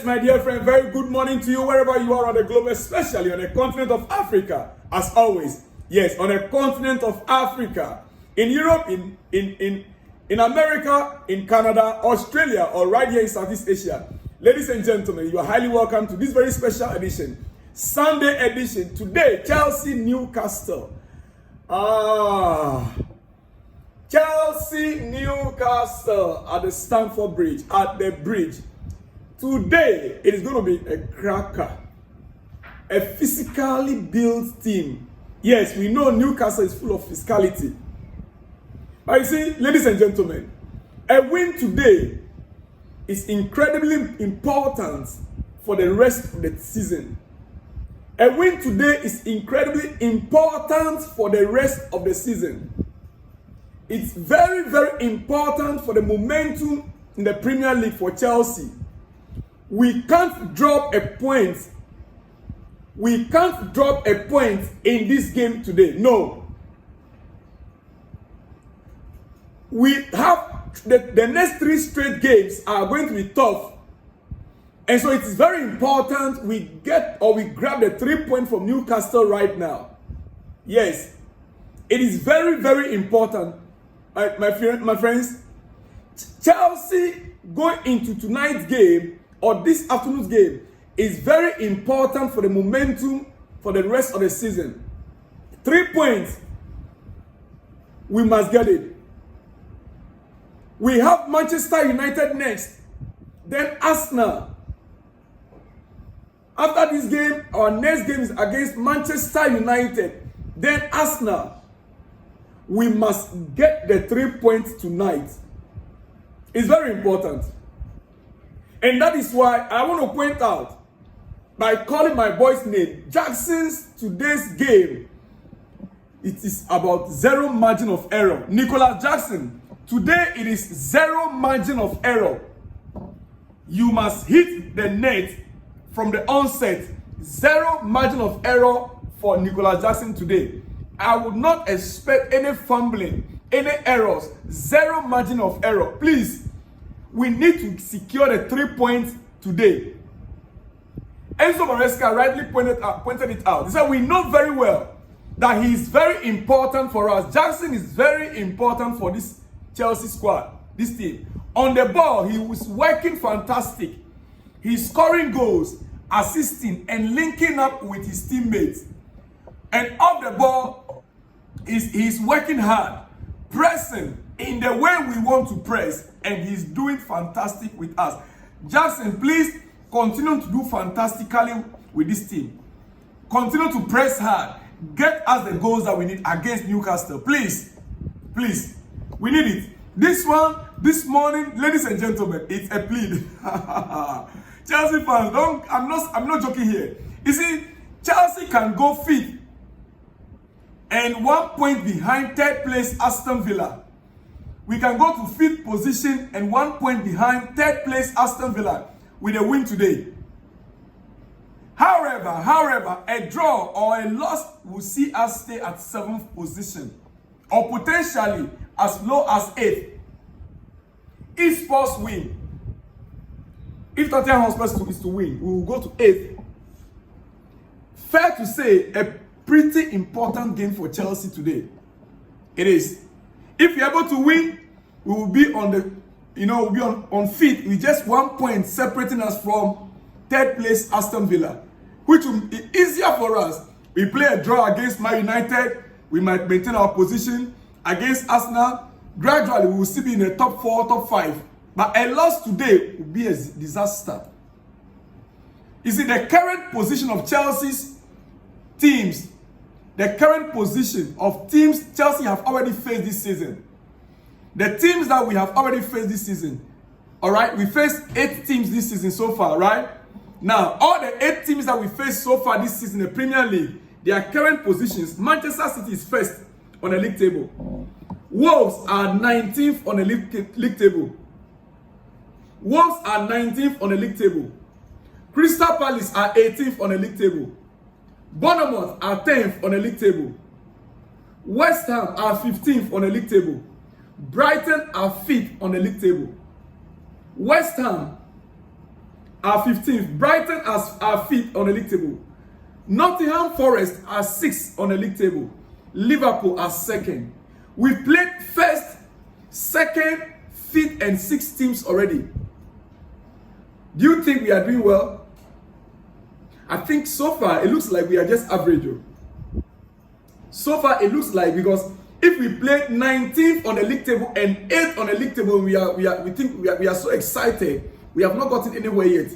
Yes, my dear friend, very good morning to you wherever you are on the globe, especially on the continent of Africa, as always. Yes, on the continent of Africa, in Europe, in America, in Canada, Australia, or right here in Southeast Asia. Ladies and gentlemen, you are highly welcome to this very special edition, Sunday edition. Today, Chelsea Newcastle. Chelsea Newcastle at the Stamford Bridge, at the bridge. Today, it is going to be a cracker. A physically built team. Yes, we know Newcastle is full of physicality. But you see, ladies and gentlemen, a win today is incredibly important for the rest of the season. A win today is incredibly important for the rest of the season. It's very, very important for the momentum in the Premier League for Chelsea. We can't drop a point. We can't drop a point in this game today. No. We have the next 3 straight games are going to be tough. And so it is very important we grab the 3 points from Newcastle right now. Yes. It is very, very important. My friends, Chelsea going into tonight's game or this afternoon's game is very important for the momentum for the rest of the season. 3 points. We must get it. We have Manchester United next. Then Arsenal. After this game, our next game is against Manchester United. Then Arsenal. We must get the 3 points tonight. It's very important. And that is why I want to point out, by calling my boy's name, Jackson's today's game, it is about 0 margin of error. Nicholas Jackson, today it is 0 margin of error. You must hit the net from the onset. 0 margin of error for Nicholas Jackson today. I would not expect any fumbling, any errors. 0 margin of error. Please, we need to secure the 3 points today. Enzo Maresca rightly pointed it out. He said, we know very well that he is very important for us. Jackson is very important for this Chelsea squad, this team. On the ball, he was working fantastic. He's scoring goals, assisting, and linking up with his teammates. And off the ball, he's working hard, pressing in the way we want to press, and he's doing fantastic with us. Jackson, please continue to do fantastically with this team. Continue to press hard. Get us the goals that we need against Newcastle. Please, please, we need it. This one, this morning, ladies and gentlemen, it's a plea. Chelsea fans, I'm not joking here. You see, Chelsea can go fifth and 1 point behind 3rd place Aston Villa. We can go to 5th position and 1 point behind 3rd place Aston Villa with a win today. However, a draw or a loss will see us stay at 7th position or potentially as low as 8th. If Spurs win, if Tottenham Hotspur is to win, we will go to 8th. Fair to say, a pretty important game for Chelsea today. It is. If we're able to win, we will be on the, we'll be on 5th with just 1 point separating us from 3rd place Aston Villa, which will be easier for us. We play a draw against Man United, we might maintain our position. Against Arsenal, gradually we will still be in the top 4, top 5. But a loss today will be a disaster. You see, the current position of Chelsea's teams, the current position of teams Chelsea have already faced this season. The teams that we have already faced this season. All right, we faced 8 teams this season so far, right? Now, all the 8 teams that we faced so far this season in the Premier League, their current positions, Manchester City is first on the league table. Wolves are 19th on the league table. Wolves are 19th on the league table. Crystal Palace are 18th on the league table. Bournemouth are 10th on the league table. West Ham are 15th on the league table. Brighton are 5th on the league table. West Ham are 15th. Brighton are 5th on the league table. Nottingham Forest are 6th on the league table. Liverpool are 2nd. We played 1st, 2nd, 5th, and 6th teams already. Do you think we are doing well? I think so far it looks like we are just average. So far it looks like, because if we play 19th on the league table and 8th on the league table, we are so excited. We have not gotten anywhere yet.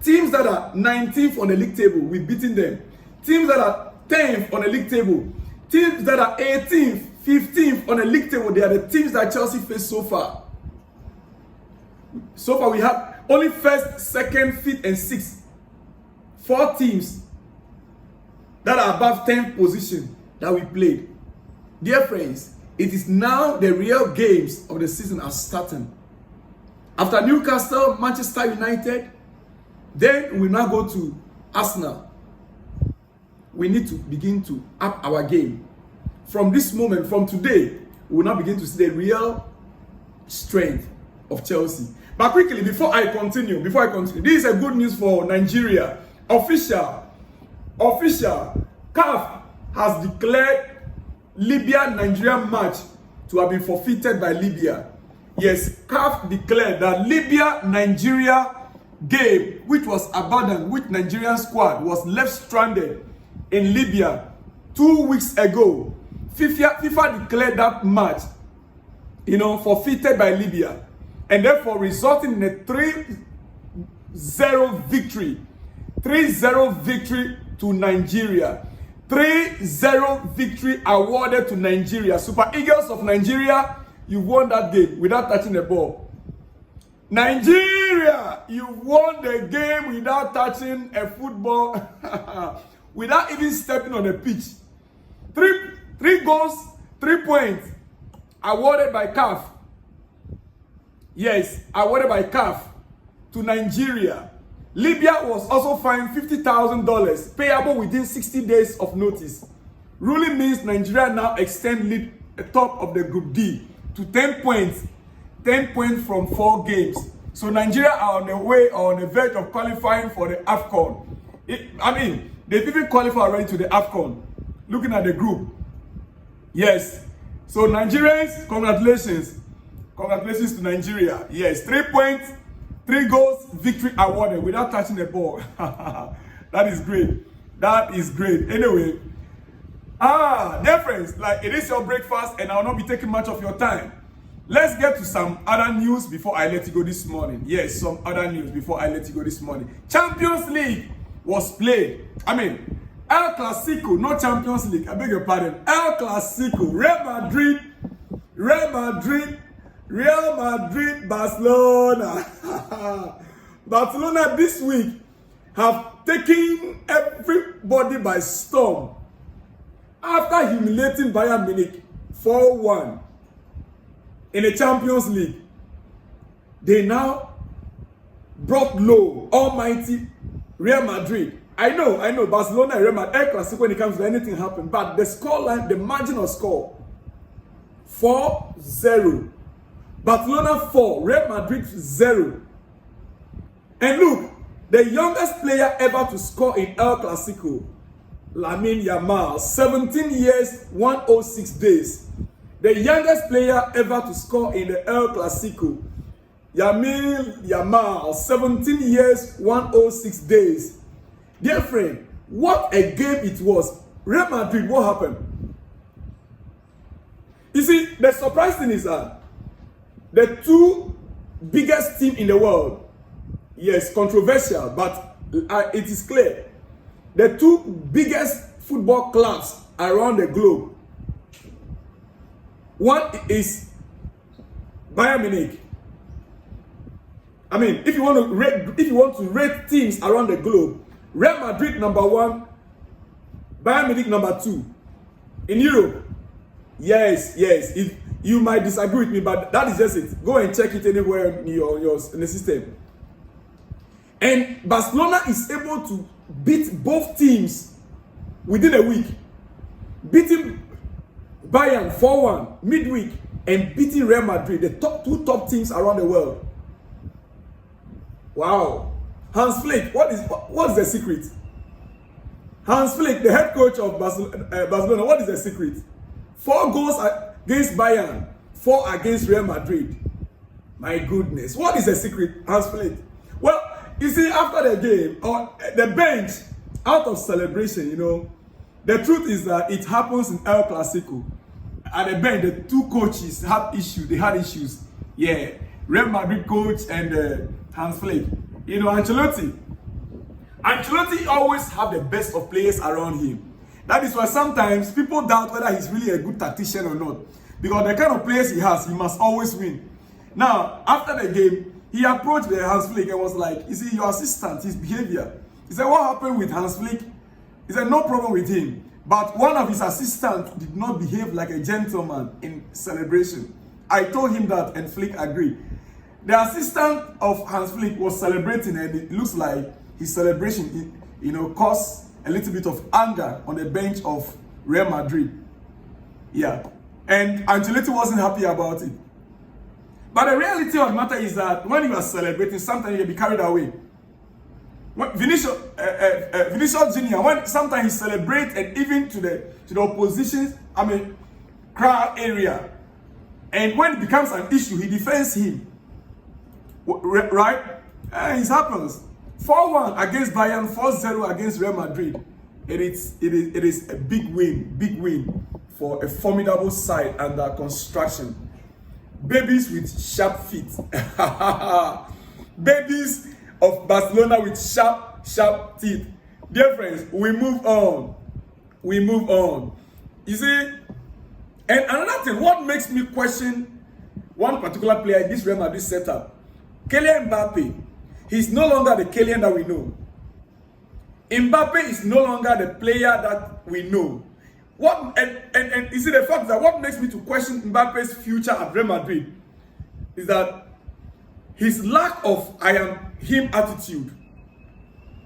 Teams that are 19th on the league table, we've beaten them. Teams that are 10th on the league table, teams that are 18th, 15th on the league table, they are the teams that Chelsea faced so far. So far we have only 1st, 2nd, 5th, and 6th. 4 teams that are above 10th position that we played. Dear friends, it is now the real games of the season are starting. After Newcastle, Manchester United, then we now go to Arsenal. We need to begin to up our game. From this moment, from today, we will now begin to see the real strength of Chelsea. But quickly, before I continue, this is a good news for Nigeria. Official, CAF has declared Libya-Nigeria match to have been forfeited by Libya. Yes, CAF declared that Libya-Nigeria game, which was abandoned, which Nigerian squad was left stranded in Libya 2 weeks ago. FIFA declared that match, forfeited by Libya, and therefore resulting in a 3-0 victory. 3-0 victory to Nigeria. 3-0 victory awarded to Nigeria. Super Eagles of Nigeria, you won that game without touching the ball. Nigeria, you won the game without touching a football, without even stepping on the pitch. Three goals, 3 points, awarded by CAF. Yes, awarded by CAF to Nigeria. Libya was also fined $50,000, payable within 60 days of notice. Ruling means Nigeria now extend lead top of the Group D to 10 points. 10 points from 4 games. So Nigeria are on the way, or on the verge of qualifying for the AFCON. They've even qualified already to the AFCON. Looking at the group. Yes. So Nigerians, congratulations. Congratulations to Nigeria. Yes, 3 points, 3 goals, victory awarded without touching the ball. That is great. That is great. Anyway, dear friends, like, it is your breakfast and I will not be taking much of your time. Let's get to some other news before I let you go this morning. Yes, some other news before I let you go this morning. Champions League was played. El Clasico, not Champions League. I beg your pardon. El Clasico. Real Madrid, Barcelona. Barcelona this week have taken everybody by storm after humiliating Bayern Munich 4-1 in the Champions League. They now brought low almighty Real Madrid. I know, Barcelona and Real Madrid, El Clasico, when it comes to anything happen, but the scoreline, the margin of score, 4-0. Barcelona 4, Real Madrid 0. And look, the youngest player ever to score in El Clasico, Lamine Yamal, 17 years, 106 days. The youngest player ever to score in the El Clasico, Lamine Yamal, 17 years, 106 days. Dear friend, what a game it was. Real Madrid, what happened? You see, the surprise thing is that the 2 biggest teams in the world, yes, controversial, but it is clear, the 2 biggest football clubs around the globe, one is Bayern Munich. If you want to rate teams around the globe, Real Madrid number 1, Bayern Munich number 2. In Europe, yes. If you might disagree with me, but that is just it. Go and check it anywhere in the system. And Barcelona is able to beat both teams within a week, beating Bayern 4-1 midweek and beating Real Madrid, the 2 top teams around the world. Wow. Hans Flick, what's the secret? Hans Flick, the head coach of Barcelona, what is the secret? 4 goals against Bayern, 4 against Real Madrid. My goodness, what is the secret, Hans Flick? Well, you see, after the game, on the bench, out of celebration, you know, the truth is that it happens in El Clasico. At the bench, the 2 coaches had issues. They had issues. Yeah, Real Madrid coach and Hans Flick. You know, Ancelotti always have the best of players around him. That is why sometimes people doubt whether he's really a good tactician or not. Because the kind of players he has, he must always win. Now, after the game, he approached the Hans Flick and was like, you see, your assistant, his behavior. He said, what happened with Hans Flick? He said, no problem with him. But one of his assistants did not behave like a gentleman in celebration. I told him that, and Flick agreed. The assistant of Hans Flick was celebrating, and it looks like his celebration, you know, caused a little bit of anger on the bench of Real Madrid. Yeah. And Ancelotti wasn't happy about it. But the reality of the matter is that when you are celebrating, sometimes you can be carried away. Vinicius Junior, when sometimes he celebrates, and even to the opposition, crowd area, and when it becomes an issue, he defends him. Right? It happens. 4-1 against Bayern, 4-0 against Real Madrid. It is a big win for a formidable side under construction. Babies with sharp feet. Babies of Barcelona with sharp teeth. Dear friends, we move on. You see, and another thing, what makes me question one particular player in this Real Madrid setup, Kylian Mbappe. He's no longer the Kylian that we know. Mbappe is no longer the player that we know. And you see, the fact that what makes me to question Mbappe's future at Real Madrid is that his lack of I am him attitude.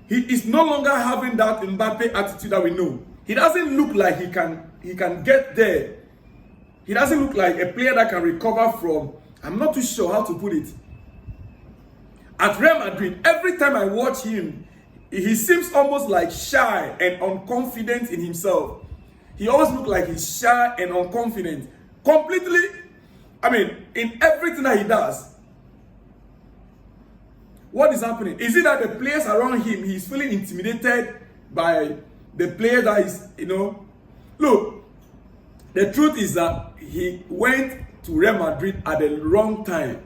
He is no longer having that Mbappe attitude that we know. He doesn't look like he can get there. He doesn't look like a player that can recover from, I'm not too sure how to put it. At Real Madrid, every time I watch him, he seems almost like shy and unconfident in himself. He always looks like he's shy and unconfident. Completely, in everything that he does. What is happening? Is it that the players around him, he's feeling intimidated by the player that is, Look, the truth is that he went to Real Madrid at the wrong time.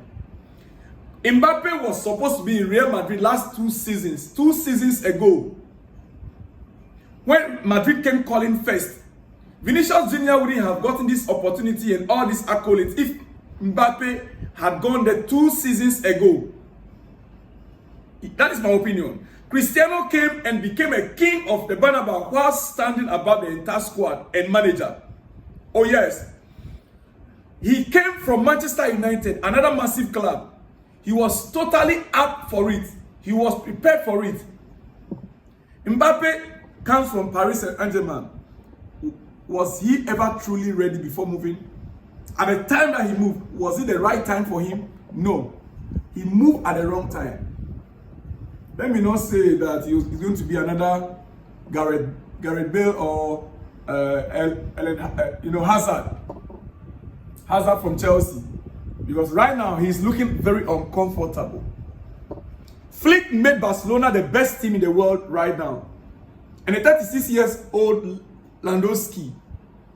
Mbappe was supposed to be in Real Madrid last 2 seasons ago. When Madrid came calling first, Vinicius Junior wouldn't have gotten this opportunity and all these accolades if Mbappe had gone there 2 seasons ago. That is my opinion. Cristiano came and became a king of the Bernabeu while standing above the entire squad and manager. Oh yes. He came from Manchester United, another massive club. He was totally up for it. He was prepared for it. Mbappe comes from Paris Saint-Germain. Was he ever truly ready before moving? At the time that he moved, was it the right time for him? No. He moved at the wrong time. Let me not say that he's going to be another Gareth Bale or Hazard. Hazard from Chelsea. Because right now, he's looking very uncomfortable. Flick made Barcelona the best team in the world right now. And a 36-year-old Lewandowski,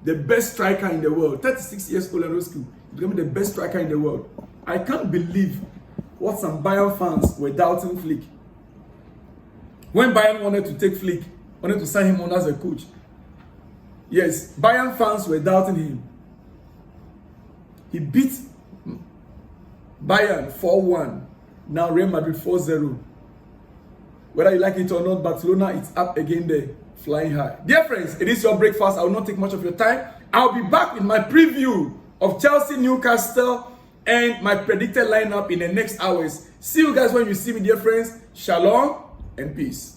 the best striker in the world. 36-year-old Lewandowski, becoming the best striker in the world. I can't believe what some Bayern fans were doubting Flick. When Bayern wanted to take Flick, wanted to sign him on as a coach. Yes, Bayern fans were doubting him. He beat Bayern 4-1. Now Real Madrid 4-0. Whether you like it or not, Barcelona is up again there, flying high. Dear friends, it is your breakfast. I will not take much of your time. I'll be back with my preview of Chelsea, Newcastle, and my predicted lineup in the next hours. See you guys when you see me, dear friends. Shalom and peace.